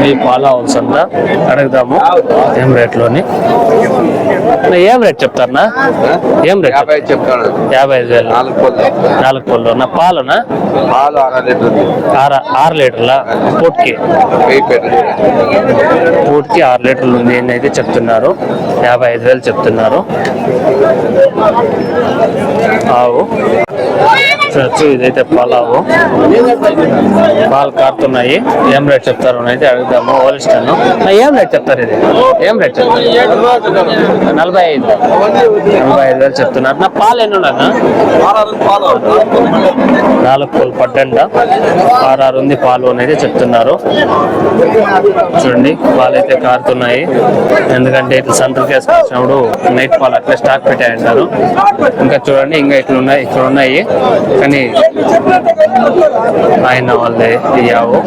ఈ పాల హౌస్ అంతా అడుగుదాము ఏం రేట్లోని. ఏం రేట్ చెప్తారన్నా? ఏం రేట్? 55,000. 4 పళ్ళు. నా పాలునా? 6 లీటర్ల పూట్కి 6 లీటర్లు ఉంది అని అయితే చెప్తున్నారు. 55,000 చెప్తున్నారు. ఆవు చూడొచ్చు, ఇదైతే పాలావు. పాలు కారుతున్నాయి. ఏం రేట్ చెప్తారు అయితే అడుగుదాము. ఓలిస్టాను ఏం రేట్ చెప్తారు? ఇది ఏం రేట్ చెప్తారు? 45,000 చెప్తున్నారు. నా పాలు ఎన్ని ఉన్నా? 4 పళ్ళు పడ్డంట. 6 ఉంది పాలు అనేది చెప్తున్నారు. చూడండి, పాలు అయితే కారుతున్నాయి. ఎందుకంటే ఇట్లా సెంటర్ వేసుకొచ్చినప్పుడు నైట్ పాలు అట్లా స్టాక్ పెట్టాయంటారు. ఇంకా చూడండి, ఇంకా ఇక్కడ ఉన్నాయి కానీ ఆయన వాళ్ళే ఇయ్యావు.